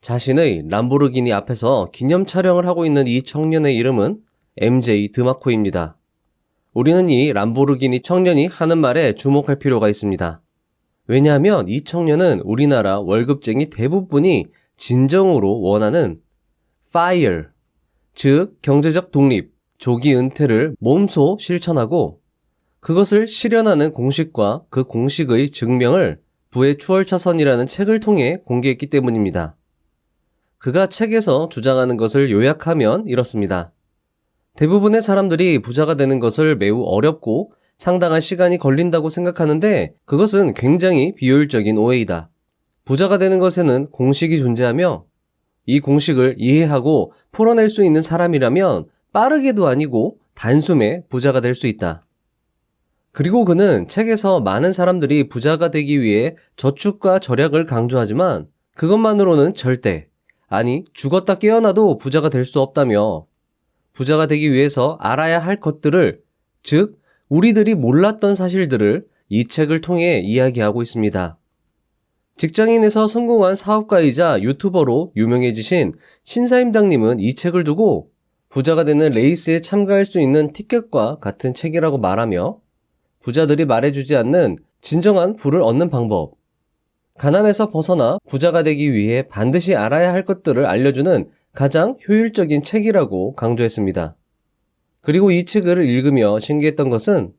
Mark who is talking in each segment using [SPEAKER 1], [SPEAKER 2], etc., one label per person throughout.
[SPEAKER 1] 자신의 람보르기니 앞에서 기념 촬영을 하고 있는 이 청년의 이름은 MJ 드마코입니다. 우리는 이 람보르기니 청년이 하는 말에 주목할 필요가 있습니다. 왜냐하면 이 청년은 우리나라 월급쟁이 대부분이 진정으로 원하는 FIRE, 즉 경제적 독립, 조기 은퇴를 몸소 실천하고 그것을 실현하는 공식과 그 공식의 증명을 부의 추월차선이라는 책을 통해 공개했기 때문입니다. 그가 책에서 주장하는 것을 요약하면 이렇습니다. 대부분의 사람들이 부자가 되는 것을 매우 어렵고 상당한 시간이 걸린다고 생각하는데 그것은 굉장히 비효율적인 오해이다. 부자가 되는 것에는 공식이 존재하며 이 공식을 이해하고 풀어낼 수 있는 사람이라면 빠르게도 아니고 단숨에 부자가 될 수 있다. 그리고 그는 책에서 많은 사람들이 부자가 되기 위해 저축과 절약을 강조하지만 그것만으로는 절대, 아니 죽었다 깨어나도 부자가 될 수 없다며 부자가 되기 위해서 알아야 할 것들을, 즉 우리들이 몰랐던 사실들을 이 책을 통해 이야기하고 있습니다. 직장인에서 성공한 사업가이자 유튜버로 유명해지신 신사임당님은 이 책을 두고 부자가 되는 레이스에 참가할 수 있는 티켓과 같은 책이라고 말하며 부자들이 말해주지 않는 진정한 부를 얻는 방법, 가난에서 벗어나 부자가 되기 위해 반드시 알아야 할 것들을 알려주는 가장 효율적인 책이라고 강조했습니다. 그리고 이 책을 읽으며 신기했던 것은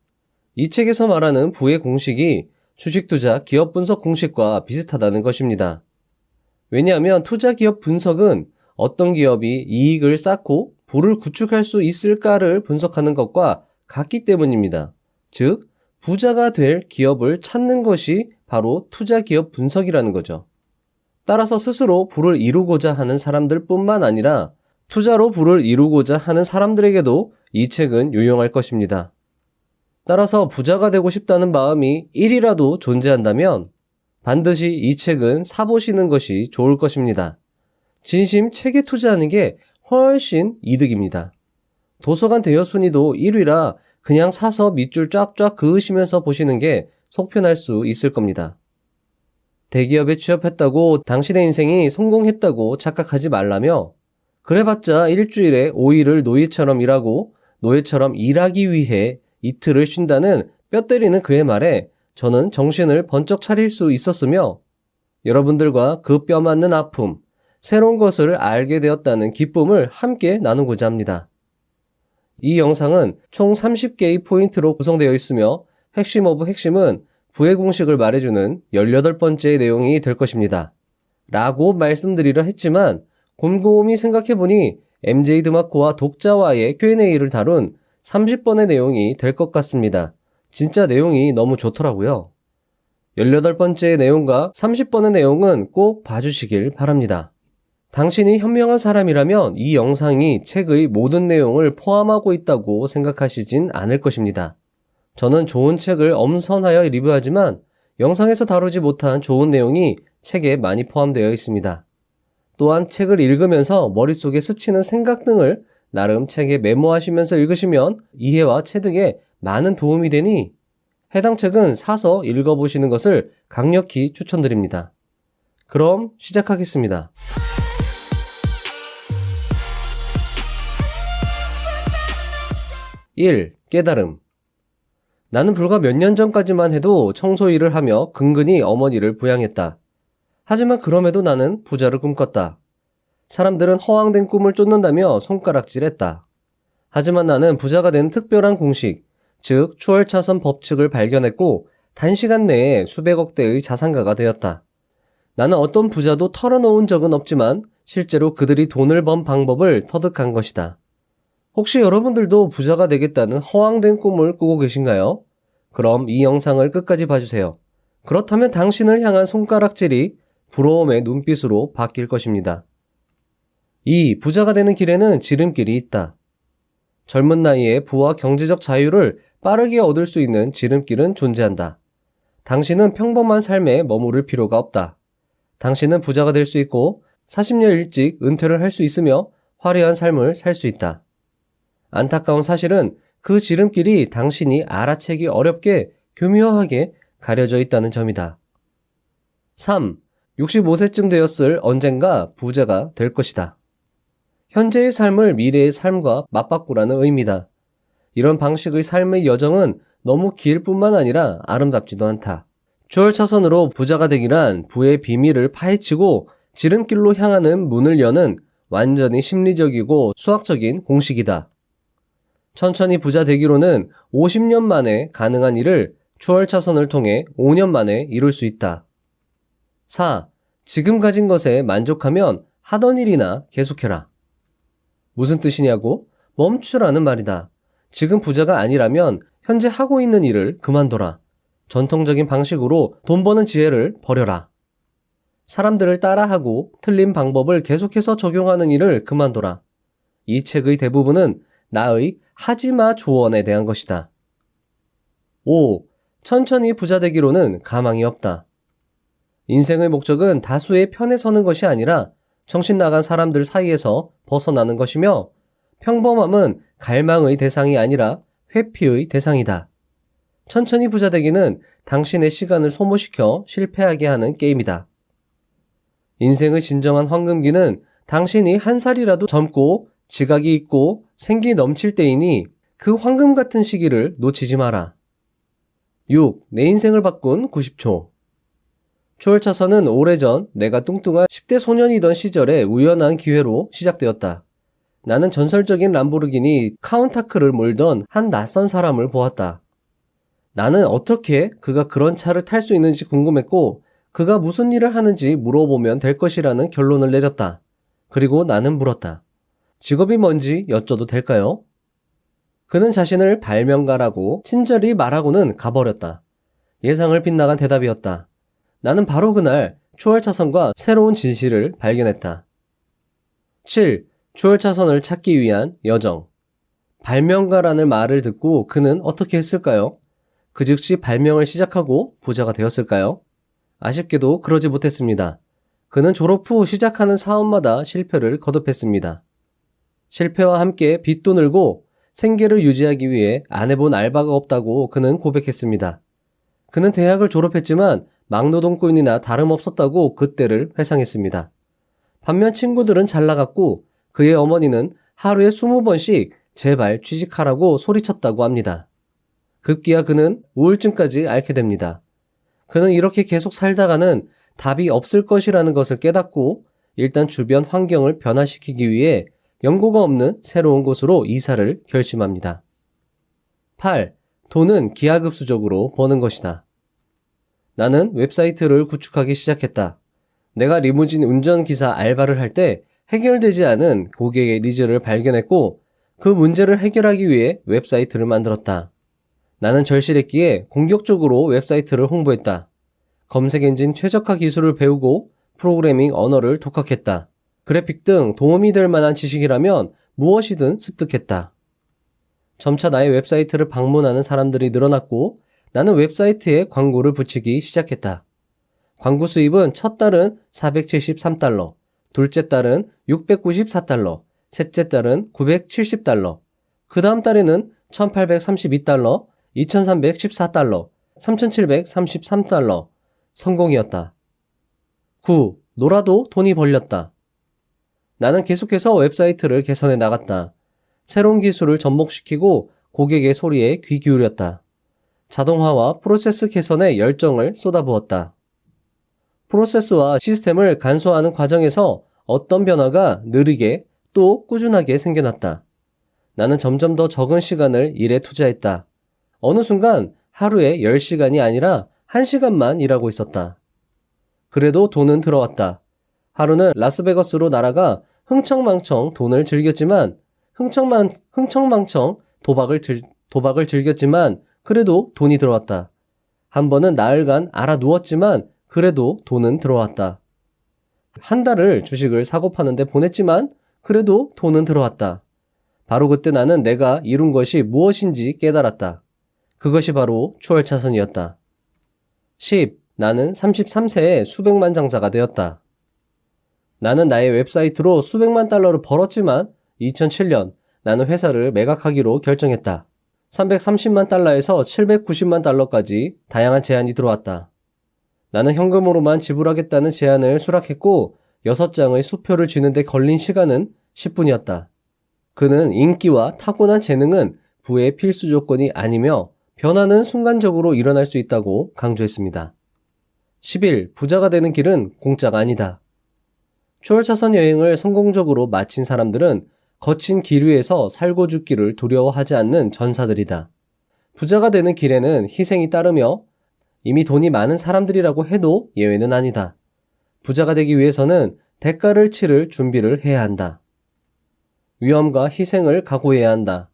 [SPEAKER 1] 이 책에서 말하는 부의 공식이 주식투자 기업 분석 공식과 비슷하다는 것입니다. 왜냐하면 투자 기업 분석은 어떤 기업이 이익을 쌓고 부를 구축할 수 있을까를 분석하는 것과 같기 때문입니다. 즉, 부자가 될 기업을 찾는 것이 바로 투자 기업 분석이라는 거죠. 따라서 스스로 부를 이루고자 하는 사람들 뿐만 아니라 투자로 부를 이루고자 하는 사람들에게도 이 책은 유용할 것입니다. 따라서 부자가 되고 싶다는 마음이 1이라도 존재한다면 반드시 이 책은 사보시는 것이 좋을 것입니다. 진심 책에 투자하는 게 훨씬 이득입니다. 도서관 대여 순위도 1위라 그냥 사서 밑줄 쫙쫙 그으시면서 보시는 게 속편할 수 있을 겁니다. 대기업에 취업했다고 당신의 인생이 성공했다고 착각하지 말라며 그래봤자 일주일에 5일을 노예처럼 일하고 노예처럼 일하기 위해 이틀을 쉰다는 뼈 때리는 그의 말에 저는 정신을 번쩍 차릴 수 있었으며 여러분들과 그 뼈 맞는 아픔, 새로운 것을 알게 되었다는 기쁨을 함께 나누고자 합니다. 이 영상은 총 30개의 포인트로 구성되어 있으며 핵심 오브 핵심은 부의 공식을 말해주는 18번째 내용이 될 것입니다. 라고 말씀드리려 했지만 곰곰이 생각해보니 MJ 드마코와 독자와의 Q&A를 다룬 30번의 내용이 될 것 같습니다. 진짜 내용이 너무 좋더라고요. 18번째 내용과 30번의 내용은 꼭 봐주시길 바랍니다. 당신이 현명한 사람이라면 이 영상이 책의 모든 내용을 포함하고 있다고 생각하시진 않을 것입니다. 저는 좋은 책을 엄선하여 리뷰하지만 영상에서 다루지 못한 좋은 내용이 책에 많이 포함되어 있습니다. 또한 책을 읽으면서 머릿속에 스치는 생각 등을 나름 책에 메모하시면서 읽으시면 이해와 체득에 많은 도움이 되니 해당 책은 사서 읽어보시는 것을 강력히 추천드립니다. 그럼 시작하겠습니다. 1. 깨달음. 나는 불과 몇 년 전까지만 해도 청소 일을 하며 근근히 어머니를 부양했다. 하지만 그럼에도 나는 부자를 꿈꿨다. 사람들은 허황된 꿈을 쫓는다며 손가락질했다. 하지만 나는 부자가 된 특별한 공식, 즉 추월차선 법칙을 발견했고 단시간 내에 수백억 대의 자산가가 되었다. 나는 어떤 부자도 털어놓은 적은 없지만 실제로 그들이 돈을 번 방법을 터득한 것이다. 혹시 여러분들도 부자가 되겠다는 허황된 꿈을 꾸고 계신가요? 그럼 이 영상을 끝까지 봐주세요. 그렇다면 당신을 향한 손가락질이 부러움의 눈빛으로 바뀔 것입니다. 2. 부자가 되는 길에는 지름길이 있다. 젊은 나이에 부와 경제적 자유를 빠르게 얻을 수 있는 지름길은 존재한다. 당신은 평범한 삶에 머무를 필요가 없다. 당신은 부자가 될 수 있고 40년 일찍 은퇴를 할 수 있으며 화려한 삶을 살 수 있다. 안타까운 사실은 그 지름길이 당신이 알아채기 어렵게 교묘하게 가려져 있다는 점이다. 3. 65세쯤 되었을 언젠가 부자가 될 것이다. 현재의 삶을 미래의 삶과 맞바꾸라는 의미다. 이런 방식의 삶의 여정은 너무 길 뿐만 아니라 아름답지도 않다. 추월차선으로 부자가 되기란 부의 비밀을 파헤치고 지름길로 향하는 문을 여는 완전히 심리적이고 수학적인 공식이다. 천천히 부자 되기로는 50년 만에 가능한 일을 추월차선을 통해 5년 만에 이룰 수 있다. 4. 지금 가진 것에 만족하면 하던 일이나 계속해라. 무슨 뜻이냐고? 멈추라는 말이다. 지금 부자가 아니라면 현재 하고 있는 일을 그만둬라. 전통적인 방식으로 돈 버는 지혜를 버려라. 사람들을 따라하고 틀린 방법을 계속해서 적용하는 일을 그만둬라. 이 책의 대부분은 나의 하지마 조언에 대한 것이다. 5. 천천히 부자 되기로는 가망이 없다. 인생의 목적은 다수의 편에 서는 것이 아니라 정신 나간 사람들 사이에서 벗어나는 것이며 평범함은 갈망의 대상이 아니라 회피의 대상이다. 천천히 부자 되기는 당신의 시간을 소모시켜 실패하게 하는 게임이다. 인생의 진정한 황금기는 당신이 한 살이라도 젊고 지각이 있고 생기 넘칠 때이니 그 황금 같은 시기를 놓치지 마라. 6. 내 인생을 바꾼 90초. 추월차선은 오래전 내가 뚱뚱한 10대 소년이던 시절에 우연한 기회로 시작되었다. 나는 전설적인 람보르기니 카운타크를 몰던 한 낯선 사람을 보았다. 나는 어떻게 그가 그런 차를 탈 수 있는지 궁금했고 그가 무슨 일을 하는지 물어보면 될 것이라는 결론을 내렸다. 그리고 나는 물었다. 직업이 뭔지 여쭤도 될까요? 그는 자신을 발명가라고 친절히 말하고는 가버렸다. 예상을 빗나간 대답이었다. 나는 바로 그날 추월차선과 새로운 진실을 발견했다. 7. 추월차선을 찾기 위한 여정. 발명가라는 말을 듣고 그는 어떻게 했을까요? 그 즉시 발명을 시작하고 부자가 되었을까요? 아쉽게도 그러지 못했습니다. 그는 졸업 후 시작하는 사업마다 실패를 거듭했습니다. 실패와 함께 빚도 늘고 생계를 유지하기 위해 안 해본 알바가 없다고 그는 고백했습니다. 그는 대학을 졸업했지만 막노동꾼이나 다름없었다고 그때를 회상했습니다. 반면 친구들은 잘 나갔고 그의 어머니는 하루에 20번씩 제발 취직하라고 소리쳤다고 합니다. 급기야 그는 우울증까지 앓게 됩니다. 그는 이렇게 계속 살다가는 답이 없을 것이라는 것을 깨닫고 일단 주변 환경을 변화시키기 위해 연고가 없는 새로운 곳으로 이사를 결심합니다. 8. 돈은 기하급수적으로 버는 것이다. 나는 웹사이트를 구축하기 시작했다. 내가 리무진 운전기사 알바를 할 때 해결되지 않은 고객의 니즈를 발견했고 그 문제를 해결하기 위해 웹사이트를 만들었다. 나는 절실했기에 공격적으로 웹사이트를 홍보했다. 검색엔진 최적화 기술을 배우고 프로그래밍 언어를 독학했다. 그래픽 등 도움이 될 만한 지식이라면 무엇이든 습득했다. 점차 나의 웹사이트를 방문하는 사람들이 늘어났고 나는 웹사이트에 광고를 붙이기 시작했다. 광고 수입은 첫 달은 473달러, 둘째 달은 694달러, 셋째 달은 970달러, 그 다음 달에는 1832달러, 2314달러, 3733달러, 성공이었다. 9. 놀아도 돈이 벌렸다. 나는 계속해서 웹사이트를 개선해 나갔다. 새로운 기술을 접목시키고 고객의 소리에 귀 기울였다. 자동화와 프로세스 개선에 열정을 쏟아부었다. 프로세스와 시스템을 간소화하는 과정에서 어떤 변화가 느리게 또 꾸준하게 생겨났다. 나는 점점 더 적은 시간을 일에 투자했다. 어느 순간 하루에 10시간이 아니라 1시간만 일하고 있었다. 그래도 돈은 들어왔다. 하루는 라스베거스로 날아가 흥청망청 돈을 즐겼지만 흥청망청 도박을 즐겼지만 그래도 돈이 들어왔다. 한 번은 나흘간 알아 누웠지만 그래도 돈은 들어왔다. 한 달을 주식을 사고 파는데 보냈지만 그래도 돈은 들어왔다. 바로 그때 나는 내가 이룬 것이 무엇인지 깨달았다. 그것이 바로 추월차선이었다. 10. 나는 33세에 수백만 장자가 되었다. 나는 나의 웹사이트로 수백만 달러를 벌었지만 2007년 나는 회사를 매각하기로 결정했다. 330만 달러에서 790만 달러까지 다양한 제안이 들어왔다. 나는 현금으로만 지불하겠다는 제안을 수락했고 6장의 수표를 쥐는데 걸린 시간은 10분이었다. 그는 인기와 타고난 재능은 부의 필수 조건이 아니며 변화는 순간적으로 일어날 수 있다고 강조했습니다. 11. 부자가 되는 길은 공짜가 아니다. 추월차선 여행을 성공적으로 마친 사람들은 거친 기류에서 살고 죽기를 두려워하지 않는 전사들이다. 부자가 되는 길에는 희생이 따르며 이미 돈이 많은 사람들이라고 해도 예외는 아니다. 부자가 되기 위해서는 대가를 치를 준비를 해야 한다. 위험과 희생을 각오해야 한다.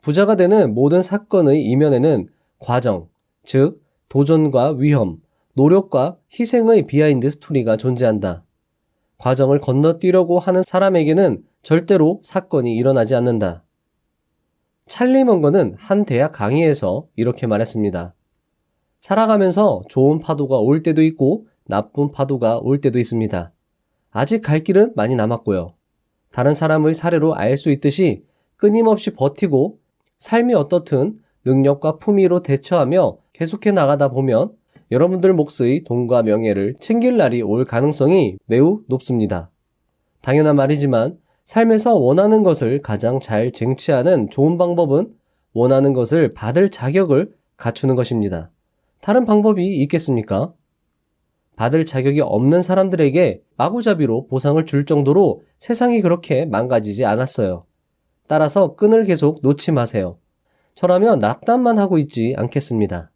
[SPEAKER 1] 부자가 되는 모든 사건의 이면에는 과정, 즉 도전과 위험, 노력과 희생의 비하인드 스토리가 존재한다. 과정을 건너뛰려고 하는 사람에게는 절대로 사건이 일어나지 않는다. 찰리 먼거는 한 대학 강의에서 이렇게 말했습니다. 살아가면서 좋은 파도가 올 때도 있고 나쁜 파도가 올 때도 있습니다. 아직 갈 길은 많이 남았고요. 다른 사람의 사례로 알 수 있듯이 끊임없이 버티고 삶이 어떻든 능력과 품위로 대처하며 계속해 나가다 보면 여러분들 몫의 돈과 명예를 챙길 날이 올 가능성이 매우 높습니다. 당연한 말이지만 삶에서 원하는 것을 가장 잘 쟁취하는 좋은 방법은 원하는 것을 받을 자격을 갖추는 것입니다. 다른 방법이 있겠습니까? 받을 자격이 없는 사람들에게 마구잡이로 보상을 줄 정도로 세상이 그렇게 망가지지 않았어요. 따라서 끈을 계속 놓지 마세요. 저라면 낙담만 하고 있지 않겠습니다.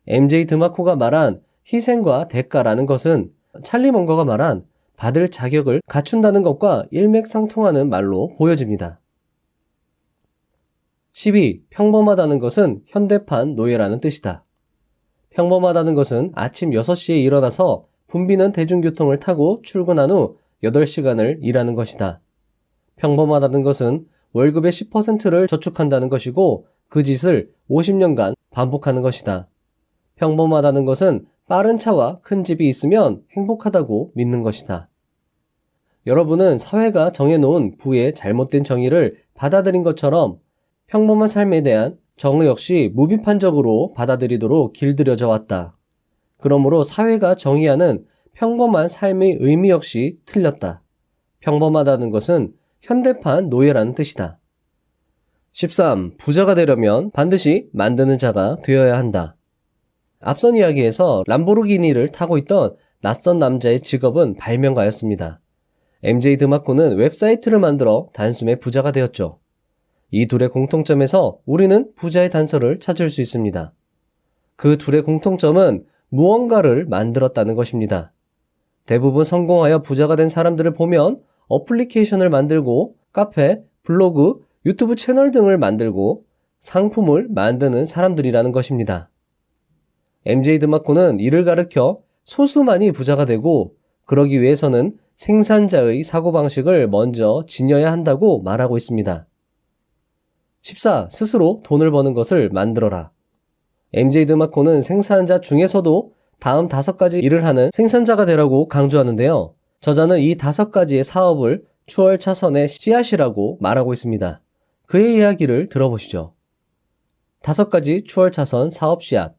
[SPEAKER 1] MJ 드마코가 말한 희생과 대가라는 것은 찰리 먼거가 말한 받을 자격을 갖춘다는 것과 일맥상통하는 말로 보여집니다. 12. 평범하다는 것은 현대판 노예라는 뜻이다. 평범하다는 것은 아침 6시에 일어나서 붐비는 대중교통을 타고 출근한 후 8시간을 일하는 것이다. 평범하다는 것은 월급의 10%를 저축한다는 것이고 그 짓을 50년간 반복하는 것이다. 평범하다는 것은 빠른 차와 큰 집이 있으면 행복하다고 믿는 것이다. 여러분은 사회가 정해놓은 부의 잘못된 정의를 받아들인 것처럼 평범한 삶에 대한 정의 역시 무비판적으로 받아들이도록 길들여져 왔다. 그러므로 사회가 정의하는 평범한 삶의 의미 역시 틀렸다. 평범하다는 것은 현대판 노예라는 뜻이다. 13. 부자가 되려면 반드시 만드는 자가 되어야 한다. 앞선 이야기에서 람보르기니를 타고 있던 낯선 남자의 직업은 발명가였습니다. MJ 드마코는 웹사이트를 만들어 단숨에 부자가 되었죠. 이 둘의 공통점에서 우리는 부자의 단서를 찾을 수 있습니다. 그 둘의 공통점은 무언가를 만들었다는 것입니다. 대부분 성공하여 부자가 된 사람들을 보면 어플리케이션을 만들고 카페, 블로그, 유튜브 채널 등을 만들고 상품을 만드는 사람들이라는 것입니다. MJ 드마코는 이를 가르쳐 소수만이 부자가 되고 그러기 위해서는 생산자의 사고방식을 먼저 지녀야 한다고 말하고 있습니다. 14. 스스로 돈을 버는 것을 만들어라. MJ 드마코는 생산자 중에서도 다음 5가지 일을 하는 생산자가 되라고 강조하는데요. 저자는 이 5가지의 사업을 추월차선의 씨앗이라고 말하고 있습니다. 그의 이야기를 들어보시죠. 5가지 추월차선 사업 씨앗.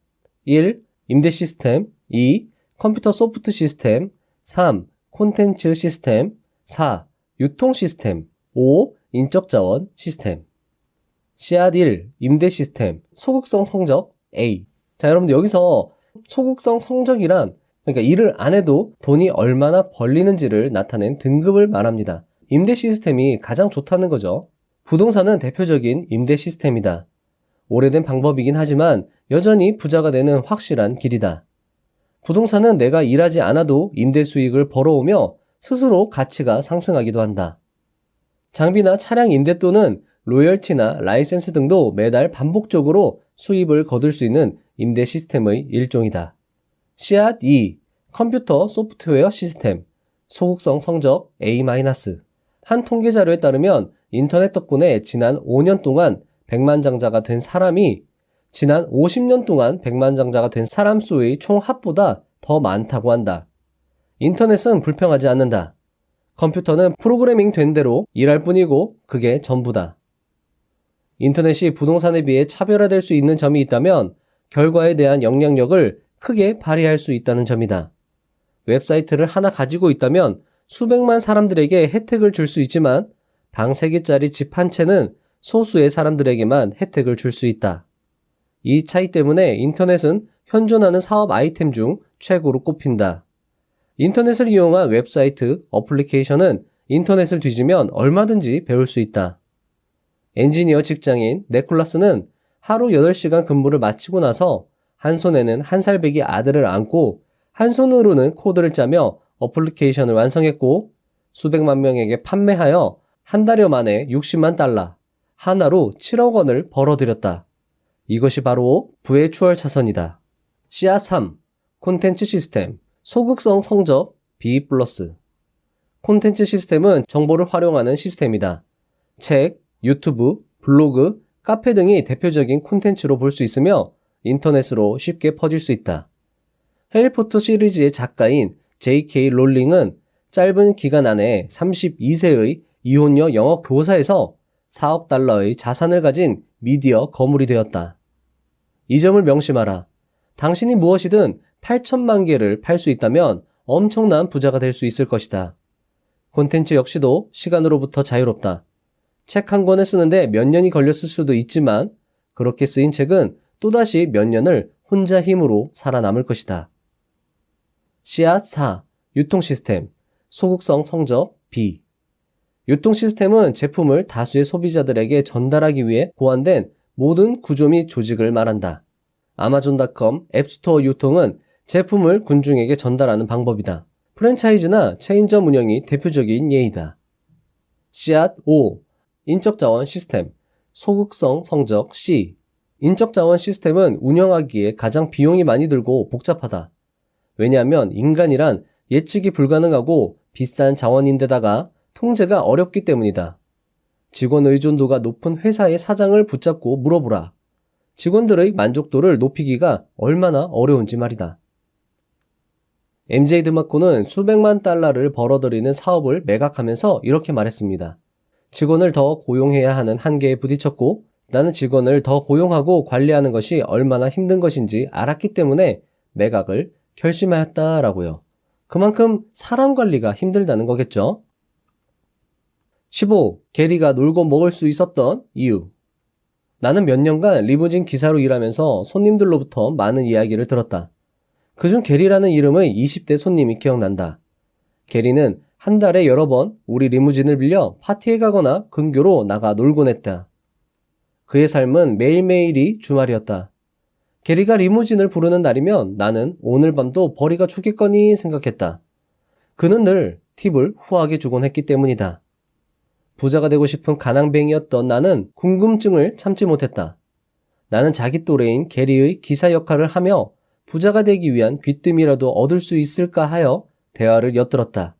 [SPEAKER 1] 1. 임대 시스템. 2. 컴퓨터 소프트 시스템. 3. 콘텐츠 시스템. 4. 유통 시스템. 5. 인적 자원 시스템. 씨앗 1. 임대 시스템. 소극성 성적 A. 자, 여러분들 여기서 소극성 성적이란 그러니까 일을 안 해도 돈이 얼마나 벌리는지를 나타낸 등급을 말합니다. 임대 시스템이 가장 좋다는 거죠. 부동산은 대표적인 임대 시스템이다. 오래된 방법이긴 하지만 여전히 부자가 되는 확실한 길이다. 부동산은 내가 일하지 않아도 임대 수익을 벌어오며 스스로 가치가 상승하기도 한다. 장비나 차량 임대 또는 로열티나 라이센스 등도 매달 반복적으로 수입을 거둘 수 있는 임대 시스템의 일종이다. 씨앗 2. 컴퓨터 소프트웨어 시스템. 소극성 성적 A-. 한 통계 자료에 따르면 인터넷 덕분에 지난 5년 동안 백만장자가 된 사람이 지난 50년 동안 백만장자가 된 사람 수의 총 합보다 더 많다고 한다. 인터넷은 불평하지 않는다. 컴퓨터는 프로그래밍 된 대로 일할 뿐이고 그게 전부다. 인터넷이 부동산에 비해 차별화될 수 있는 점이 있다면 결과에 대한 영향력을 크게 발휘할 수 있다는 점이다. 웹사이트를 하나 가지고 있다면 수백만 사람들에게 혜택을 줄 수 있지만 방 3개짜리 집 한 채는 소수의 사람들에게만 혜택을 줄 수 있다. 이 차이 때문에 인터넷은 현존하는 사업 아이템 중 최고로 꼽힌다. 인터넷을 이용한 웹사이트, 어플리케이션은 인터넷을 뒤지면 얼마든지 배울 수 있다. 엔지니어 직장인 네콜라스는 하루 8시간 근무를 마치고 나서 한 손에는 1살배기 아들을 안고 한 손으로는 코드를 짜며 어플리케이션을 완성했고 수백만 명에게 판매하여 한 달여 만에 60만 달러, 하나로 7억 원을 벌어들였다. 이것이 바로 부의 추월 차선이다. 씨앗 3. 콘텐츠 시스템, 소극성 성적 B+. 콘텐츠 시스템은 정보를 활용하는 시스템이다. 책, 유튜브, 블로그, 카페 등이 대표적인 콘텐츠로 볼 수 있으며 인터넷으로 쉽게 퍼질 수 있다. 해리포터 시리즈의 작가인 J.K. 롤링은 짧은 기간 안에 32세의 이혼녀 영어 교사에서 4억 달러의 자산을 가진 미디어 거물이 되었다. 이 점을 명심하라. 당신이 무엇이든 8천만 개를 팔 수 있다면 엄청난 부자가 될 수 있을 것이다. 콘텐츠 역시도 시간으로부터 자유롭다. 책 한 권을 쓰는데 몇 년이 걸렸을 수도 있지만 그렇게 쓰인 책은 또다시 몇 년을 혼자 힘으로 살아남을 것이다. 씨앗 4. 유통 시스템, 소극성 성적 B. 유통 시스템은 제품을 다수의 소비자들에게 전달하기 위해 고안된 모든 구조 및 조직을 말한다. 아마존.com 앱스토어 유통은 제품을 군중에게 전달하는 방법이다. 프랜차이즈나 체인점 운영이 대표적인 예이다. 씨앗 5. 인적자원 시스템, 소극성 성적 C. 인적자원 시스템은 운영하기에 가장 비용이 많이 들고 복잡하다. 왜냐하면 인간이란 예측이 불가능하고 비싼 자원인데다가 통제가 어렵기 때문이다. 직원 의존도가 높은 회사의 사장을 붙잡고 물어보라. 직원들의 만족도를 높이기가 얼마나 어려운지 말이다. MJ 드마코는 수백만 달러를 벌어들이는 사업을 매각하면서 이렇게 말했습니다. 직원을 더 고용해야 하는 한계에 부딪혔고 나는 직원을 더 고용하고 관리하는 것이 얼마나 힘든 것인지 알았기 때문에 매각을 결심하였다라고요. 그만큼 사람 관리가 힘들다는 거겠죠. 15. 게리가 놀고 먹을 수 있었던 이유. 나는 몇 년간 리무진 기사로 일하면서 손님들로부터 많은 이야기를 들었다. 그중 게리라는 이름의 20대 손님이 기억난다. 게리는 한 달에 여러 번 우리 리무진을 빌려 파티에 가거나 근교로 나가 놀곤 했다. 그의 삶은 매일매일이 주말이었다. 게리가 리무진을 부르는 날이면 나는 오늘 밤도 벌이가 좋겠거니 생각했다. 그는 늘 팁을 후하게 주곤 했기 때문이다. 부자가 되고 싶은 가난뱅이였던 나는 궁금증을 참지 못했다. 나는 자기 또래인 게리의 기사 역할을 하며 부자가 되기 위한 귀뜸이라도 얻을 수 있을까 하여 대화를 엿들었다.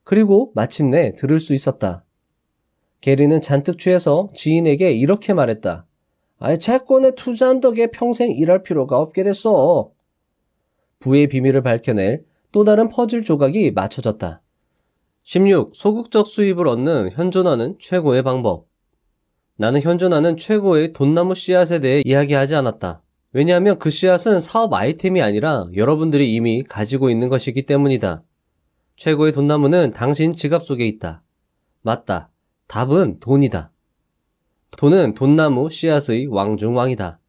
[SPEAKER 1] 그리고 마침내 들을 수 있었다. 게리는 잔뜩 취해서 지인에게 이렇게 말했다. 채권에 투자한 덕에 평생 일할 필요가 없게 됐어. 부의 비밀을 밝혀낼 또 다른 퍼즐 조각이 맞춰졌다. 16. 소극적 수입을 얻는 현존하는 최고의 방법. 나는 현존하는 최고의 돈나무 씨앗에 대해 이야기하지 않았다. 왜냐하면 그 씨앗은 사업 아이템이 아니라 여러분들이 이미 가지고 있는 것이기 때문이다. 최고의 돈나무는 당신 지갑 속에 있다. 맞다. 답은 돈이다. 돈은 돈나무 씨앗의 왕 중 왕이다.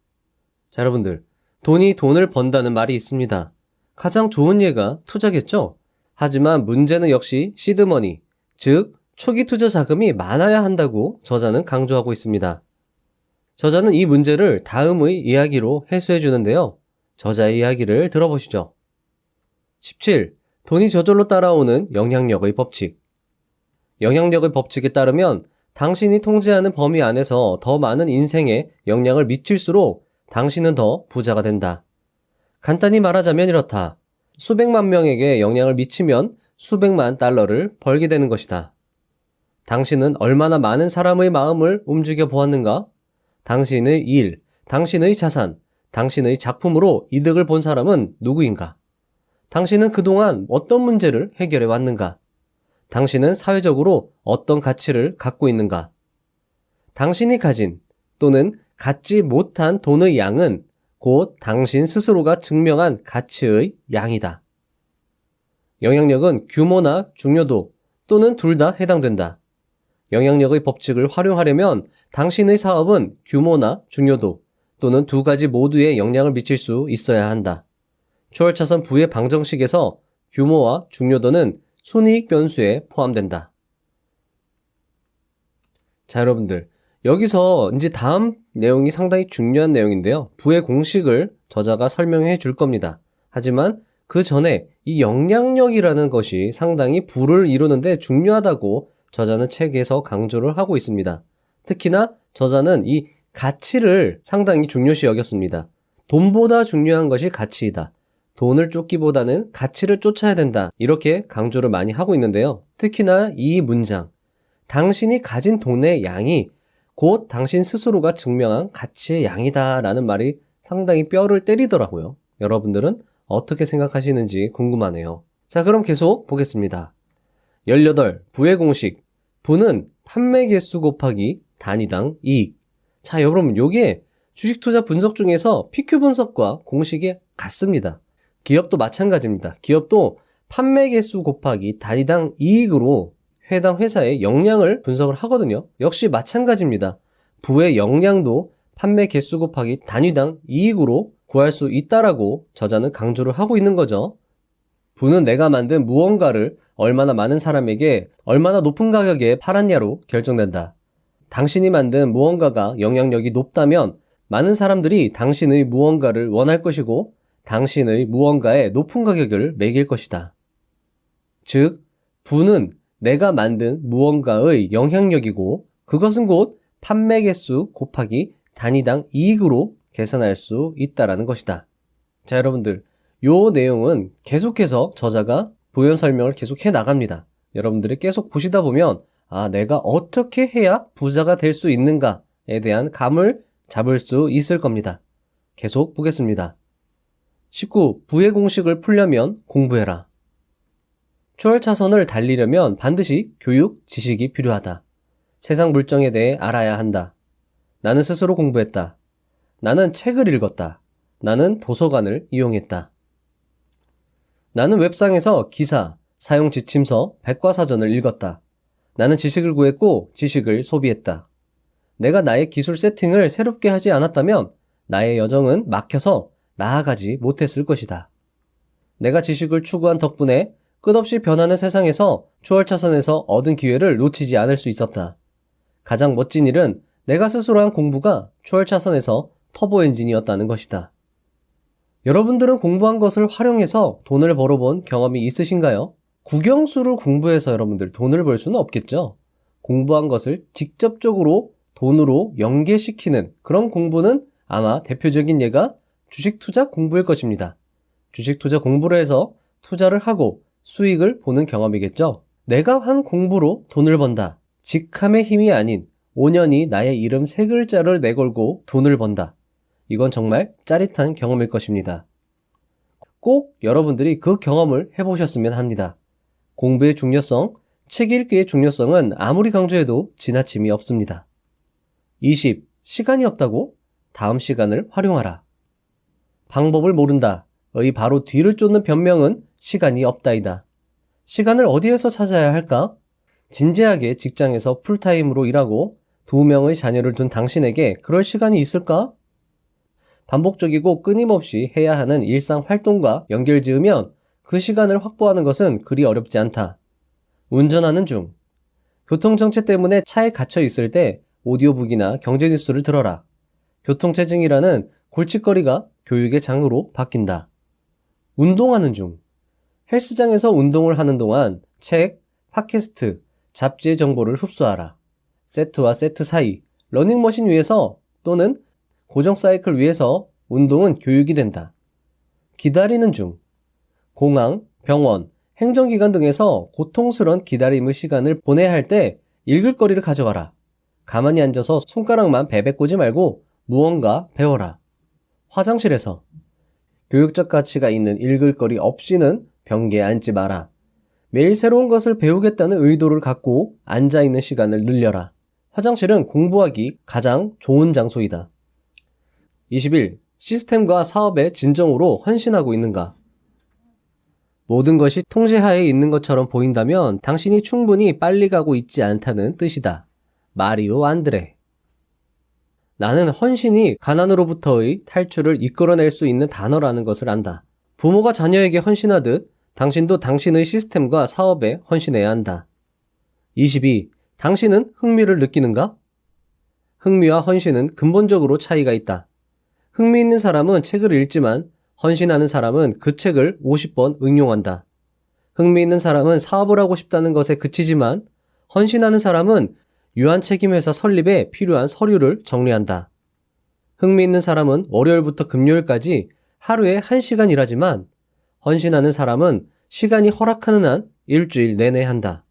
[SPEAKER 1] 자, 여러분들, 돈이 돈을 번다는 말이 있습니다. 가장 좋은 예가 투자겠죠? 하지만 문제는 역시 시드머니, 즉 초기 투자 자금이 많아야 한다고 저자는 강조하고 있습니다. 저자는 이 문제를 다음의 이야기로 해소해 주는데요. 저자의 이야기를 들어보시죠. 17. 돈이 저절로 따라오는 영향력의 법칙. 영향력의 법칙에 따르면 당신이 통제하는 범위 안에서 더 많은 인생에 영향을 미칠수록 당신은 더 부자가 된다. 간단히 말하자면 이렇다. 수백만 명에게 영향을 미치면 수백만 달러를 벌게 되는 것이다. 당신은 얼마나 많은 사람의 마음을 움직여 보았는가? 당신의 일, 당신의 자산, 당신의 작품으로 이득을 본 사람은 누구인가? 당신은 그동안 어떤 문제를 해결해 왔는가? 당신은 사회적으로 어떤 가치를 갖고 있는가? 당신이 가진 또는 갖지 못한 돈의 양은 곧 당신 스스로가 증명한 가치의 양이다. 영향력은 규모나 중요도 또는 둘 다 해당된다. 영향력의 법칙을 활용하려면 당신의 사업은 규모나 중요도 또는 두 가지 모두에 영향을 미칠 수 있어야 한다. 추월차선 부의 방정식에서 규모와 중요도는 순이익 변수에 포함된다. 자, 여러분들. 여기서 이제 다음 내용이 상당히 중요한 내용인데요. 부의 공식을 저자가 설명해 줄 겁니다. 하지만 그 전에 이 영향력이라는 것이 상당히 부를 이루는데 중요하다고 저자는 책에서 강조를 하고 있습니다. 특히나 저자는 이 가치를 상당히 중요시 여겼습니다. 돈보다 중요한 것이 가치이다. 돈을 쫓기보다는 가치를 쫓아야 된다. 이렇게 강조를 많이 하고 있는데요. 특히나 이 문장, 당신이 가진 돈의 양이 곧 당신 스스로가 증명한 가치의 양이다 라는 말이 상당히 뼈를 때리더라고요. 여러분들은 어떻게 생각하시는지 궁금하네요. 자, 그럼 계속 보겠습니다. 18. 부의 공식. 부는 판매 개수 곱하기 단위당 이익. 자, 여러분, 요게 주식 투자 분석 중에서 PQ 분석과 공식이 같습니다. 기업도 마찬가지입니다. 기업도 판매 개수 곱하기 단위당 이익으로 해당 회사의 역량을 분석을 하거든요. 역시 마찬가지입니다. 부의 역량도 판매 개수 곱하기 단위당 이익으로 구할 수 있다라고 저자는 강조를 하고 있는 거죠. 부는 내가 만든 무언가를 얼마나 많은 사람에게 얼마나 높은 가격에 팔았냐로 결정된다. 당신이 만든 무언가가 영향력이 높다면 많은 사람들이 당신의 무언가를 원할 것이고 당신의 무언가에 높은 가격을 매길 것이다. 즉, 부는 내가 만든 무언가의 영향력이고 그것은 곧 판매 개수 곱하기 단위당 이익으로 계산할 수 있다라는 것이다. 자, 여러분들, 요 내용은 계속해서 저자가 부연 설명을 계속 해 나갑니다. 여러분들이 계속 보시다 보면 내가 어떻게 해야 부자가 될 수 있는가에 대한 감을 잡을 수 있을 겁니다. 계속 보겠습니다. 19. 부의 공식을 풀려면 공부해라. 추월차선을 달리려면 반드시 교육, 지식이 필요하다. 세상 물정에 대해 알아야 한다. 나는 스스로 공부했다. 나는 책을 읽었다. 나는 도서관을 이용했다. 나는 웹상에서 기사, 사용 지침서, 백과사전을 읽었다. 나는 지식을 구했고 지식을 소비했다. 내가 나의 기술 세팅을 새롭게 하지 않았다면 나의 여정은 막혀서 나아가지 못했을 것이다. 내가 지식을 추구한 덕분에 끝없이 변하는 세상에서 추월차선에서 얻은 기회를 놓치지 않을 수 있었다. 가장 멋진 일은 내가 스스로 한 공부가 추월차선에서 터보 엔진이었다는 것이다. 여러분들은 공부한 것을 활용해서 돈을 벌어본 경험이 있으신가요? 국영수를 공부해서 여러분들 돈을 벌 수는 없겠죠? 공부한 것을 직접적으로 돈으로 연계시키는 그런 공부는 아마 대표적인 예가 주식 투자 공부일 것입니다. 주식 투자 공부를 해서 투자를 하고 수익을 보는 경험이겠죠? 내가 한 공부로 돈을 번다. 직함의 힘이 아닌 5년이 나의 이름 3글자를 내걸고 돈을 번다. 이건 정말 짜릿한 경험일 것입니다. 꼭 여러분들이 그 경험을 해보셨으면 합니다. 공부의 중요성, 책 읽기의 중요성은 아무리 강조해도 지나침이 없습니다. 20. 시간이 없다고? 다음 시간을 활용하라. 방법을 모른다의 바로 뒤를 쫓는 변명은 시간이 없다이다. 시간을 어디에서 찾아야 할까? 진지하게 직장에서 풀타임으로 일하고 2명의 자녀를 둔 당신에게 그럴 시간이 있을까? 반복적이고 끊임없이 해야 하는 일상 활동과 연결지으면 그 시간을 확보하는 것은 그리 어렵지 않다. 운전하는 중. 교통정체 때문에 차에 갇혀 있을 때 오디오북이나 경제뉴스를 들어라. 교통체증이라는 골칫거리가 교육의 장으로 바뀐다. 운동하는 중. 헬스장에서 운동을 하는 동안 책, 팟캐스트, 잡지의 정보를 흡수하라. 세트와 세트 사이, 러닝머신 위에서 또는 고정 사이클 위에서 운동은 교육이 된다. 기다리는 중. 공항, 병원, 행정기관 등에서 고통스러운 기다림의 시간을 보내야 할 때 읽을 거리를 가져가라. 가만히 앉아서 손가락만 베베 꽂지 말고 무언가 배워라. 화장실에서. 교육적 가치가 있는 읽을 거리 없이는 변기에 앉지 마라. 매일 새로운 것을 배우겠다는 의도를 갖고 앉아있는 시간을 늘려라. 화장실은 공부하기 가장 좋은 장소이다. 21. 시스템과 사업에 진정으로 헌신하고 있는가? 모든 것이 통제하에 있는 것처럼 보인다면 당신이 충분히 빨리 가고 있지 않다는 뜻이다. 마리오 안드레. 나는 헌신이 가난으로부터의 탈출을 이끌어낼 수 있는 단어라는 것을 안다. 부모가 자녀에게 헌신하듯 당신도 당신의 시스템과 사업에 헌신해야 한다. 22. 당신은 흥미를 느끼는가? 흥미와 헌신은 근본적으로 차이가 있다. 흥미 있는 사람은 책을 읽지만 헌신하는 사람은 그 책을 50번 응용한다. 흥미 있는 사람은 사업을 하고 싶다는 것에 그치지만 헌신하는 사람은 유한책임회사 설립에 필요한 서류를 정리한다. 흥미 있는 사람은 월요일부터 금요일까지 하루에 1시간 일하지만 헌신하는 사람은 시간이 허락하는 한 일주일 내내 한다.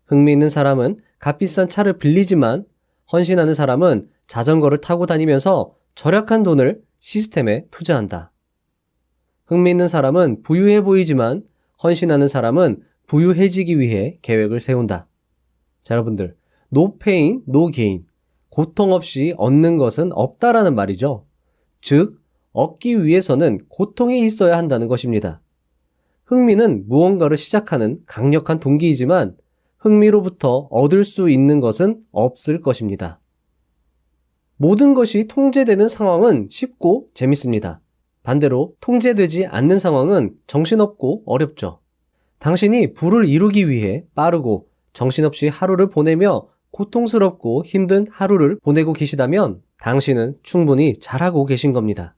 [SPEAKER 1] 흥미 있는 사람은 값비싼 차를 빌리지만 헌신하는 사람은 자전거를 타고 다니면서 절약한 돈을 시스템에 투자한다. 흥미 있는 사람은 부유해 보이지만 헌신하는 사람은 부유해지기 위해 계획을 세운다. 자, 여러분들, no pain, no gain. 고통 없이 얻는 것은 없다라는 말이죠. 즉, 얻기 위해서는 고통이 있어야 한다는 것입니다. 흥미는 무언가를 시작하는 강력한 동기이지만 흥미로부터 얻을 수 있는 것은 없을 것입니다. 모든 것이 통제되는 상황은 쉽고 재밌습니다. 반대로 통제되지 않는 상황은 정신없고 어렵죠. 당신이 부를 이루기 위해 빠르고 정신없이 하루를 보내며 고통스럽고 힘든 하루를 보내고 계시다면 당신은 충분히 잘하고 계신 겁니다.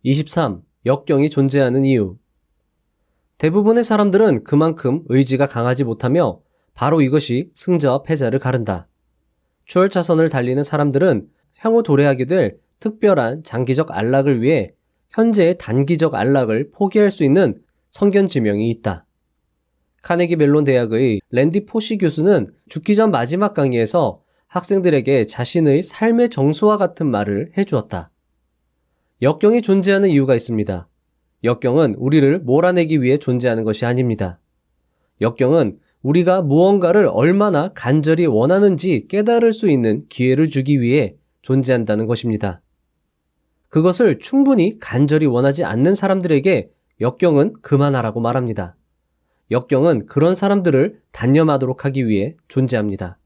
[SPEAKER 1] 23. 역경이 존재하는 이유. 대부분의 사람들은 그만큼 의지가 강하지 못하며 바로 이것이 승자와 패자를 가른다. 추월차선을 달리는 사람들은 향후 도래하게 될 특별한 장기적 안락을 위해 현재의 단기적 안락을 포기할 수 있는 성견지명이 있다. 카네기 멜론 대학의 랜디 포시 교수는 죽기 전 마지막 강의에서 학생들에게 자신의 삶의 정수와 같은 말을 해주었다. 역경이 존재하는 이유가 있습니다. 역경은 우리를 몰아내기 위해 존재하는 것이 아닙니다. 역경은 우리가 무언가를 얼마나 간절히 원하는지 깨달을 수 있는 기회를 주기 위해 존재한다는 것입니다. 그것을 충분히 간절히 원하지 않는 사람들에게 역경은 그만하라고 말합니다. 역경은 그런 사람들을 단념하도록 하기 위해 존재합니다.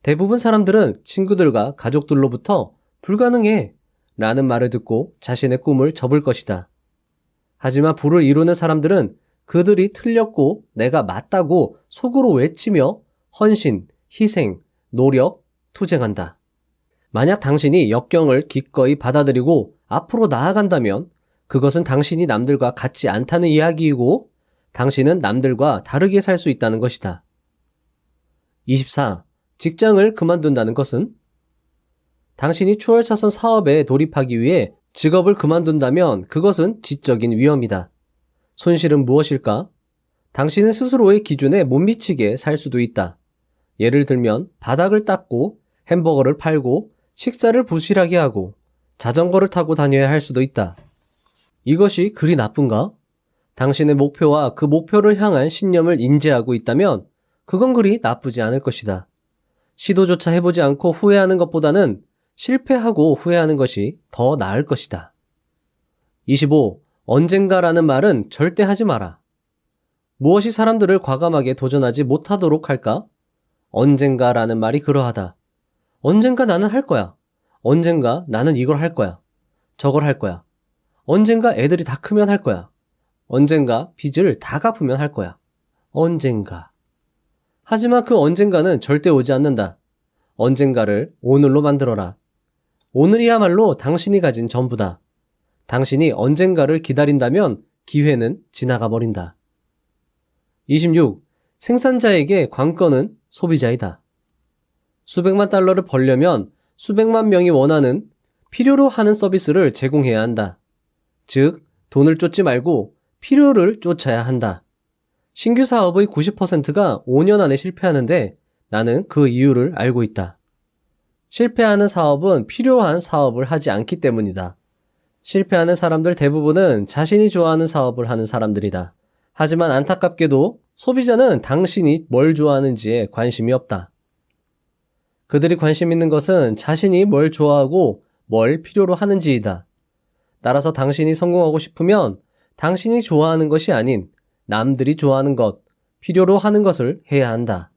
[SPEAKER 1] 대부분 사람들은 친구들과 가족들로부터 불가능해 라는 말을 듣고 자신의 꿈을 접을 것이다. 하지만 부를 이루는 사람들은 그들이 틀렸고 내가 맞다고 속으로 외치며 헌신, 희생, 노력, 투쟁한다. 만약 당신이 역경을 기꺼이 받아들이고 앞으로 나아간다면 그것은 당신이 남들과 같지 않다는 이야기이고 당신은 남들과 다르게 살 수 있다는 것이다. 24. 직장을 그만둔다는 것은? 당신이 추월차선 사업에 돌입하기 위해 직업을 그만둔다면 그것은 지적인 위험이다. 손실은 무엇일까? 당신은 스스로의 기준에 못 미치게 살 수도 있다. 예를 들면 바닥을 닦고 햄버거를 팔고 식사를 부실하게 하고 자전거를 타고 다녀야 할 수도 있다. 이것이 그리 나쁜가? 당신의 목표와 그 목표를 향한 신념을 인지하고 있다면 그건 그리 나쁘지 않을 것이다. 시도조차 해보지 않고 후회하는 것보다는 실패하고 후회하는 것이 더 나을 것이다. 25. 언젠가라는 말은 절대 하지 마라. 무엇이 사람들을 과감하게 도전하지 못하도록 할까? 언젠가라는 말이 그러하다. 언젠가 나는 할 거야. 언젠가 나는 이걸 할 거야. 저걸 할 거야. 언젠가 애들이 다 크면 할 거야. 언젠가 빚을 다 갚으면 할 거야. 언젠가. 하지만 그 언젠가는 절대 오지 않는다. 언젠가를 오늘로 만들어라. 오늘이야말로 당신이 가진 전부다. 당신이 언젠가를 기다린다면 기회는 지나가 버린다. 26. 생산자에게 관건은 소비자이다. 수백만 달러를 벌려면 수백만 명이 원하는 필요로 하는 서비스를 제공해야 한다. 즉, 돈을 쫓지 말고 필요를 쫓아야 한다. 신규 사업의 90%가 5년 안에 실패하는데 나는 그 이유를 알고 있다. 실패하는 사업은 필요한 사업을 하지 않기 때문이다. 실패하는 사람들 대부분은 자신이 좋아하는 사업을 하는 사람들이다. 하지만 안타깝게도 소비자는 당신이 뭘 좋아하는지에 관심이 없다. 그들이 관심 있는 것은 자신이 뭘 좋아하고 뭘 필요로 하는지이다. 따라서 당신이 성공하고 싶으면 당신이 좋아하는 것이 아닌 남들이 좋아하는 것, 필요로 하는 것을 해야 한다.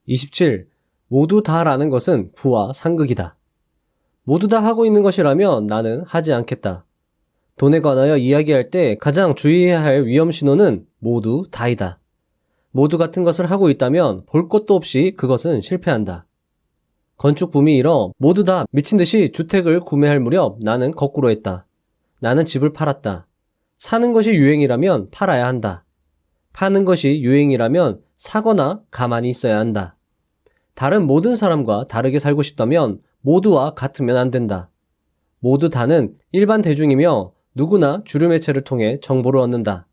[SPEAKER 1] 27. 모두 다라는 것은 부와 상극이다. 모두 다 하고 있는 것이라면 나는 하지 않겠다. 돈에 관하여 이야기할 때 가장 주의해야 할 위험 신호는 모두 다이다. 모두 같은 것을 하고 있다면 볼 것도 없이 그것은 실패한다. 건축 붐이 일어 모두 다 미친 듯이 주택을 구매할 무렵 나는 거꾸로 했다. 나는 집을 팔았다. 사는 것이 유행이라면 팔아야 한다. 파는 것이 유행이라면 사거나 가만히 있어야 한다. 다른 모든 사람과 다르게 살고 싶다면 모두와 같으면 안 된다. 모두 다는 일반 대중이며 누구나 주류 매체를 통해 정보를 얻는다.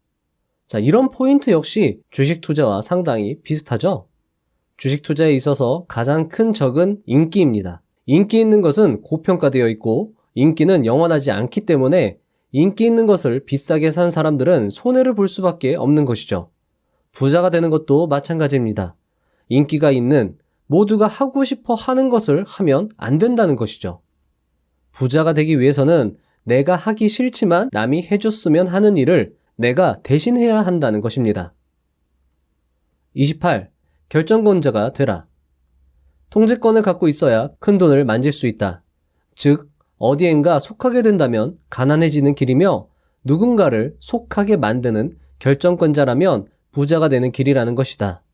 [SPEAKER 1] 자, 이런 포인트 역시 주식 투자와 상당히 비슷하죠? 주식 투자에 있어서 가장 큰 적은 인기입니다. 인기 있는 것은 고평가되어 있고 인기는 영원하지 않기 때문에 인기 있는 것을 비싸게 산 사람들은 손해를 볼 수밖에 없는 것이죠. 부자가 되는 것도 마찬가지입니다. 인기가 있는 모두가 하고 싶어 하는 것을 하면 안 된다는 것이죠. 부자가 되기 위해서는 내가 하기 싫지만 남이 해줬으면 하는 일을 내가 대신해야 한다는 것입니다. 28. 결정권자가 되라. 통제권을 갖고 있어야 큰 돈을 만질 수 있다. 즉, 어디엔가 속하게 된다면 가난해지는 길이며 누군가를 속하게 만드는 결정권자라면 부자가 되는 길이라는 것이다.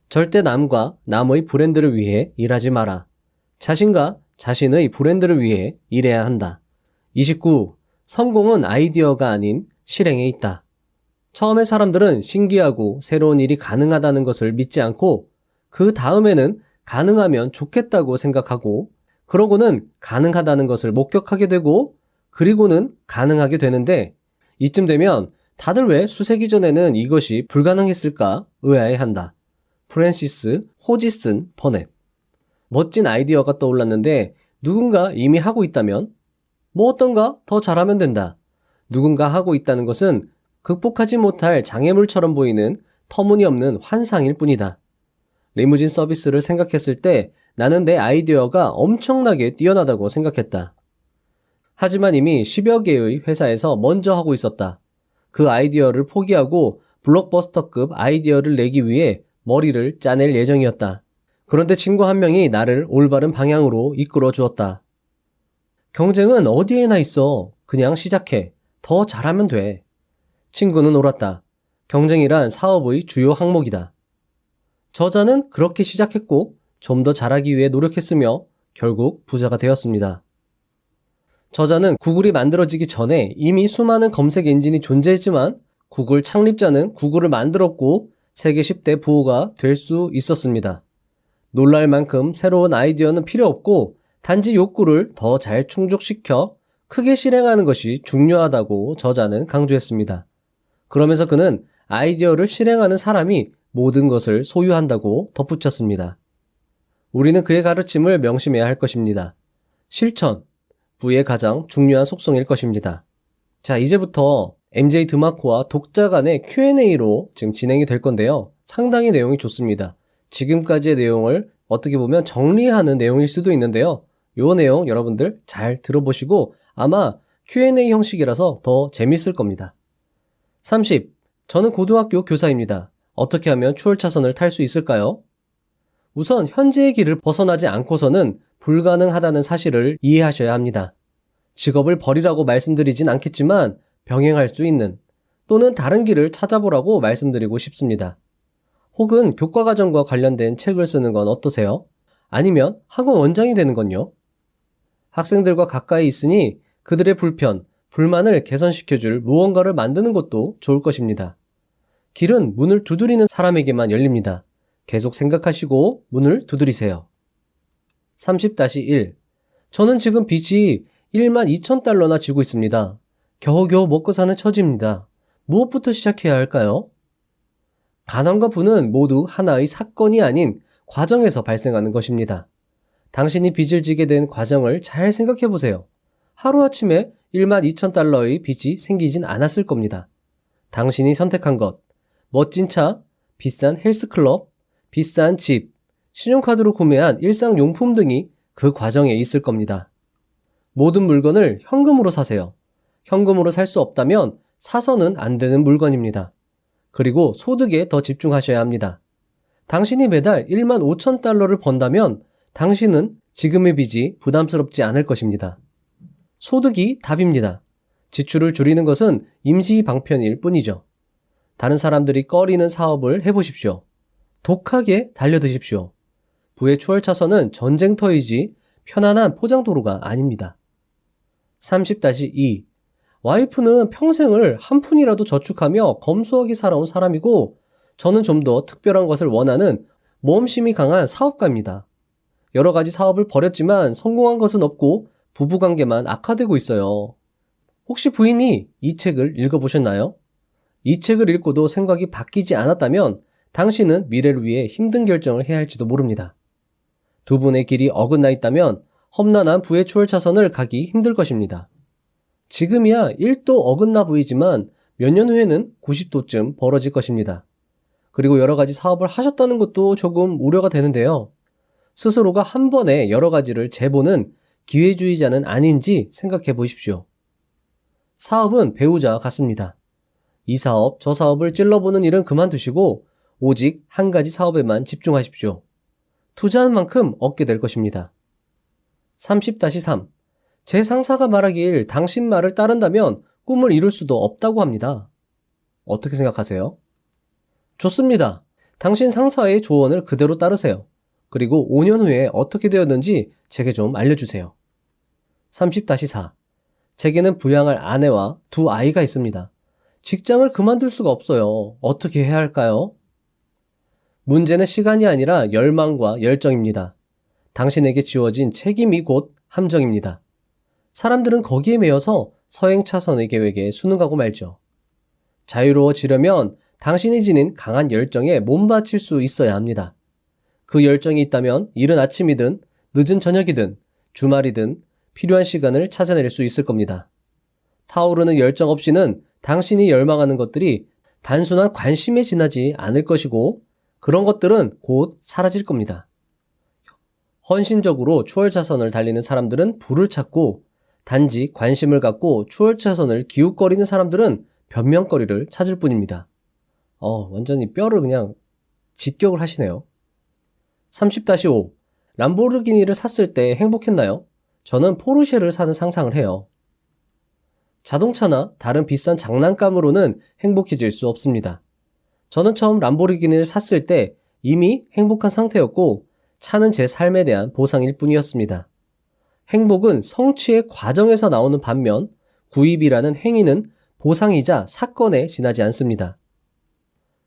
[SPEAKER 1] 절대 남과 남의 브랜드를 위해 일하지 마라. 자신과 자신의 브랜드를 위해 일해야 한다. 29. 성공은 아이디어가 아닌 실행에 있다. 처음에 사람들은 신기하고 새로운 일이 가능하다는 것을 믿지 않고 그 다음에는 가능하면 좋겠다고 생각하고 그러고는 가능하다는 것을 목격하게 되고 그리고는 가능하게 되는데 이쯤 되면 다들 왜 수세기 전에는 이것이 불가능했을까 의아해한다. 프랜시스 호지슨 버넷. 멋진 아이디어가 떠올랐는데 누군가 이미 하고 있다면 뭐 어떤가 더 잘하면 된다. 누군가 하고 있다는 것은 극복하지 못할 장애물처럼 보이는 터무니없는 환상일 뿐이다. 리무진 서비스를 생각했을 때 나는 내 아이디어가 엄청나게 뛰어나다고 생각했다. 하지만 이미 10여 개의 회사에서 먼저 하고 있었다. 그 아이디어를 포기하고 블록버스터급 아이디어를 내기 위해 머리를 짜낼 예정이었다. 그런데 친구 한 명이 나를 올바른 방향으로 이끌어 주었다. 경쟁은 어디에나 있어. 그냥 시작해. 더 잘하면 돼. 친구는 옳았다. 경쟁이란 사업의 주요 항목이다. 저자는 그렇게 시작했고 좀 더 잘하기 위해 노력했으며 결국 부자가 되었습니다. 저자는 구글이 만들어지기 전에 이미 수많은 검색 엔진이 존재했지만 구글 창립자는 구글을 만들었고 세계 10대 부호가 될 수 있었습니다. 놀랄 만큼 새로운 아이디어는 필요 없고 단지 욕구를 더 잘 충족시켜 크게 실행하는 것이 중요하다고 저자는 강조했습니다. 그러면서 그는 아이디어를 실행하는 사람이 모든 것을 소유한다고 덧붙였습니다. 우리는 그의 가르침을 명심해야 할 것입니다. 실천, 부의 가장 중요한 속성일 것입니다. 자, 이제부터 MJ 드마코와 독자 간의 Q&A로 지금 진행이 될 건데요. 상당히 내용이 좋습니다. 지금까지의 내용을 어떻게 보면 정리하는 내용일 수도 있는데요. 이 내용 여러분들 잘 들어보시고 아마 Q&A 형식이라서 더 재밌을 겁니다. 30. 저는 고등학교 교사입니다. 어떻게 하면 추월차선을 탈 수 있을까요? 우선 현재의 길을 벗어나지 않고서는 불가능하다는 사실을 이해하셔야 합니다. 직업을 버리라고 말씀드리진 않겠지만 병행할 수 있는 또는 다른 길을 찾아보라고 말씀드리고 싶습니다. 혹은 교과과정과 관련된 책을 쓰는 건 어떠세요? 아니면 학원 원장이 되는 건요? 학생들과 가까이 있으니 그들의 불편, 불만을 개선시켜줄 무언가를 만드는 것도 좋을 것입니다. 길은 문을 두드리는 사람에게만 열립니다. 계속 생각하시고 문을 두드리세요. 30-1. 저는 지금 빚이 12,000달러나 지고 있습니다. 겨우겨우 먹고 사는 처지입니다. 무엇부터 시작해야 할까요? 가난과 부는 모두 하나의 사건이 아닌 과정에서 발생하는 것입니다. 당신이 빚을 지게 된 과정을 잘 생각해 보세요. 하루아침에 12,000달러의 빚이 생기진 않았을 겁니다. 당신이 선택한 것, 멋진 차, 비싼 헬스클럽, 비싼 집, 신용카드로 구매한 일상용품 등이 그 과정에 있을 겁니다. 모든 물건을 현금으로 사세요. 현금으로 살 수 없다면 사서는 안 되는 물건입니다. 그리고 소득에 더 집중하셔야 합니다. 당신이 매달 1만 5천 달러를 번다면 당신은 지금의 빚이 부담스럽지 않을 것입니다. 소득이 답입니다. 지출을 줄이는 것은 임시 방편일 뿐이죠. 다른 사람들이 꺼리는 사업을 해보십시오. 독하게 달려드십시오. 부의 추월차선은 전쟁터이지 편안한 포장도로가 아닙니다. 30-2. 와이프는 평생을 한 푼이라도 저축하며 검소하게 살아온 사람이고 저는 좀 더 특별한 것을 원하는 모험심이 강한 사업가입니다. 여러 가지 사업을 벌였지만 성공한 것은 없고 부부관계만 악화되고 있어요. 혹시 부인이 이 책을 읽어보셨나요? 이 책을 읽고도 생각이 바뀌지 않았다면 당신은 미래를 위해 힘든 결정을 해야 할지도 모릅니다. 두 분의 길이 어긋나 있다면 험난한 부의 추월차선을 가기 힘들 것입니다. 지금이야 1도 어긋나 보이지만 몇 년 후에는 90도쯤 벌어질 것입니다. 그리고 여러 가지 사업을 하셨다는 것도 조금 우려가 되는데요. 스스로가 한 번에 여러 가지를 재보는 기회주의자는 아닌지 생각해 보십시오. 사업은 배우자와 같습니다. 이 사업, 저 사업을 찔러보는 일은 그만두시고 오직 한 가지 사업에만 집중하십시오. 투자한 만큼 얻게 될 것입니다. 30-3. 제 상사가 말하길 당신 말을 따른다면 꿈을 이룰 수도 없다고 합니다. 어떻게 생각하세요? 좋습니다. 당신 상사의 조언을 그대로 따르세요. 그리고 5년 후에 어떻게 되었는지 제게 좀 알려주세요. 30-4. 제게는 부양할 아내와 두 아이가 있습니다. 직장을 그만둘 수가 없어요. 어떻게 해야 할까요? 문제는 시간이 아니라 열망과 열정입니다. 당신에게 지워진 책임이 곧 함정입니다. 사람들은 거기에 매여서 서행차선의 계획에 순응하고 말죠. 자유로워지려면 당신이 지닌 강한 열정에 몸바칠 수 있어야 합니다. 그 열정이 있다면 이른 아침이든 늦은 저녁이든 주말이든 필요한 시간을 찾아낼 수 있을 겁니다. 타오르는 열정 없이는 당신이 열망하는 것들이 단순한 관심에 지나지 않을 것이고 그런 것들은 곧 사라질 겁니다. 헌신적으로 추월차선을 달리는 사람들은 부를 찾고 단지 관심을 갖고 추월차선을 기웃거리는 사람들은 변명거리를 찾을 뿐입니다. 완전히 뼈를 그냥 직격을 하시네요. 30-5. 람보르기니를 샀을 때 행복했나요? 저는 포르쉐를 사는 상상을 해요. 자동차나 다른 비싼 장난감으로는 행복해질 수 없습니다. 저는 처음 람보르기니를 샀을 때 이미 행복한 상태였고 차는 제 삶에 대한 보상일 뿐이었습니다. 행복은 성취의 과정에서 나오는 반면 구입이라는 행위는 보상이자 사건에 지나지 않습니다.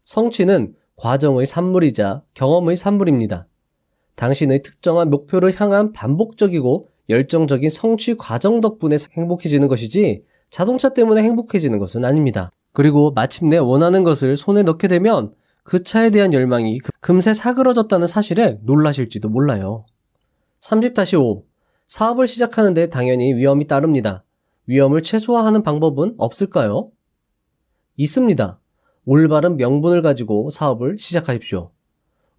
[SPEAKER 1] 성취는 과정의 산물이자 경험의 산물입니다. 당신의 특정한 목표를 향한 반복적이고 열정적인 성취 과정 덕분에 행복해지는 것이지 자동차 때문에 행복해지는 것은 아닙니다. 그리고 마침내 원하는 것을 손에 넣게 되면 그 차에 대한 열망이 금세 사그러졌다는 사실에 놀라실지도 몰라요. 30-5. 사업을 시작하는데 당연히 위험이 따릅니다. 위험을 최소화하는 방법은 없을까요? 있습니다. 올바른 명분을 가지고 사업을 시작하십시오.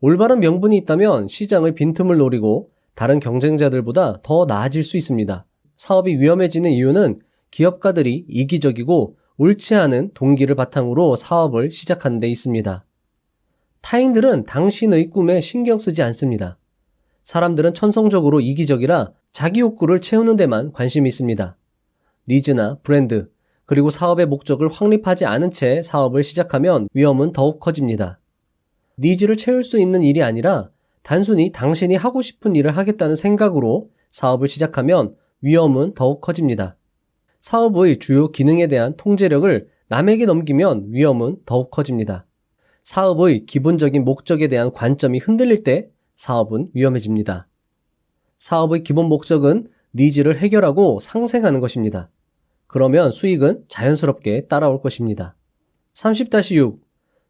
[SPEAKER 1] 올바른 명분이 있다면 시장의 빈틈을 노리고 다른 경쟁자들보다 더 나아질 수 있습니다. 사업이 위험해지는 이유는 기업가들이 이기적이고 옳지 않은 동기를 바탕으로 사업을 시작하는 데 있습니다. 타인들은 당신의 꿈에 신경 쓰지 않습니다. 사람들은 천성적으로 이기적이라 자기 욕구를 채우는 데만 관심이 있습니다. 니즈나 브랜드, 그리고 사업의 목적을 확립하지 않은 채 사업을 시작하면 위험은 더욱 커집니다. 니즈를 채울 수 있는 일이 아니라 단순히 당신이 하고 싶은 일을 하겠다는 생각으로 사업을 시작하면 위험은 더욱 커집니다. 사업의 주요 기능에 대한 통제력을 남에게 넘기면 위험은 더욱 커집니다. 사업의 기본적인 목적에 대한 관점이 흔들릴 때 사업은 위험해집니다. 사업의 기본 목적은 니즈를 해결하고 상생하는 것입니다. 그러면 수익은 자연스럽게 따라올 것입니다. 30-6.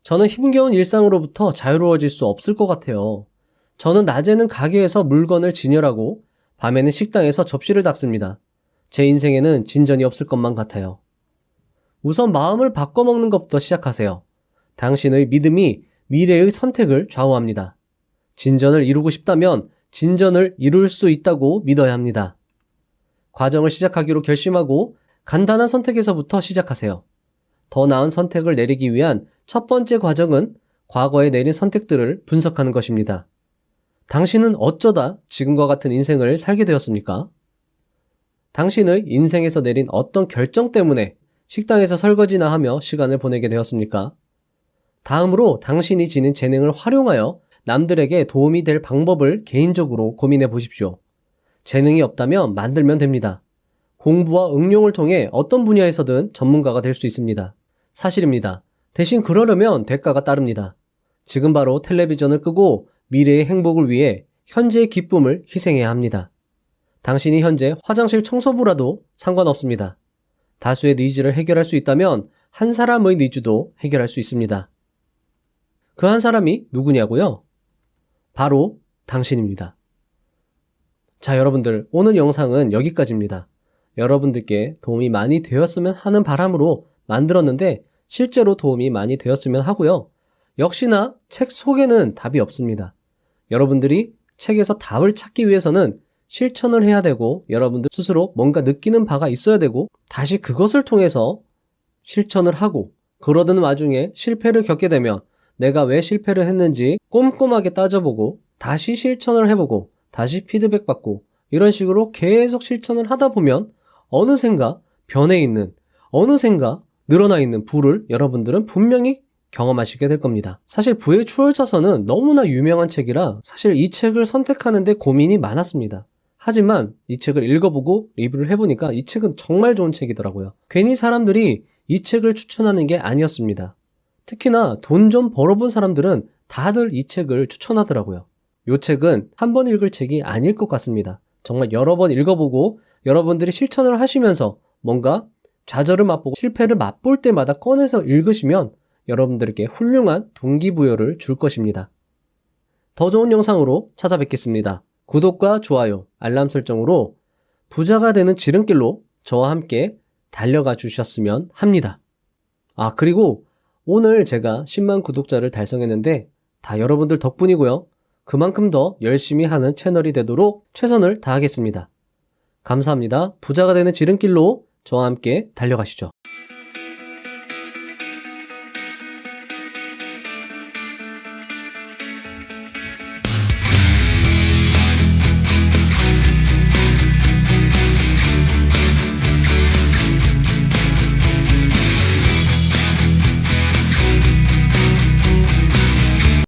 [SPEAKER 1] 저는 힘겨운 일상으로부터 자유로워질 수 없을 것 같아요. 저는 낮에는 가게에서 물건을 진열하고 밤에는 식당에서 접시를 닦습니다. 제 인생에는 진전이 없을 것만 같아요. 우선 마음을 바꿔먹는 것부터 시작하세요. 당신의 믿음이 미래의 선택을 좌우합니다. 진전을 이루고 싶다면 진전을 이룰 수 있다고 믿어야 합니다. 과정을 시작하기로 결심하고 간단한 선택에서부터 시작하세요. 더 나은 선택을 내리기 위한 첫 번째 과정은 과거에 내린 선택들을 분석하는 것입니다. 당신은 어쩌다 지금과 같은 인생을 살게 되었습니까? 당신의 인생에서 내린 어떤 결정 때문에 식당에서 설거지나 하며 시간을 보내게 되었습니까? 다음으로 당신이 지닌 재능을 활용하여 남들에게 도움이 될 방법을 개인적으로 고민해 보십시오. 재능이 없다면 만들면 됩니다. 공부와 응용을 통해 어떤 분야에서든 전문가가 될 수 있습니다. 사실입니다. 대신 그러려면 대가가 따릅니다. 지금 바로 텔레비전을 끄고 미래의 행복을 위해 현재의 기쁨을 희생해야 합니다. 당신이 현재 화장실 청소부라도 상관없습니다. 다수의 니즈를 해결할 수 있다면 한 사람의 니즈도 해결할 수 있습니다. 그 한 사람이 누구냐고요? 바로 당신입니다. 자, 여러분들, 오늘 영상은 여기까지입니다. 여러분들께 도움이 많이 되었으면 하는 바람으로 만들었는데 실제로 도움이 많이 되었으면 하고요. 역시나 책 속에는 답이 없습니다. 여러분들이 책에서 답을 찾기 위해서는 실천을 해야 되고 여러분들 스스로 뭔가 느끼는 바가 있어야 되고 다시 그것을 통해서 실천을 하고 그러던 와중에 실패를 겪게 되면 내가 왜 실패를 했는지 꼼꼼하게 따져보고 다시 실천을 해보고 다시 피드백 받고 이런 식으로 계속 실천을 하다 보면 어느샌가 변해 있는 어느샌가 늘어나 있는 부를 여러분들은 분명히 경험하시게 될 겁니다. 사실 부의 추월자서는 너무나 유명한 책이라 사실 이 책을 선택하는데 고민이 많았습니다. 하지만 이 책을 읽어보고 리뷰를 해보니까 이 책은 정말 좋은 책이더라고요. 괜히 사람들이 이 책을 추천하는 게 아니었습니다. 특히나 돈 좀 벌어본 사람들은 다들 이 책을 추천하더라고요. 이 책은 한 번 읽을 책이 아닐 것 같습니다. 정말 여러 번 읽어보고 여러분들이 실천을 하시면서 뭔가 좌절을 맛보고 실패를 맛볼 때마다 꺼내서 읽으시면 여러분들에게 훌륭한 동기부여를 줄 것입니다. 더 좋은 영상으로 찾아뵙겠습니다. 구독과 좋아요, 알람 설정으로 부자가 되는 지름길로 저와 함께 달려가 주셨으면 합니다. 그리고 오늘 제가 10만 구독자를 달성했는데 다 여러분들 덕분이고요. 그만큼 더 열심히 하는 채널이 되도록 최선을 다하겠습니다. 감사합니다. 부자가 되는 지름길로 저와 함께 달려가시죠.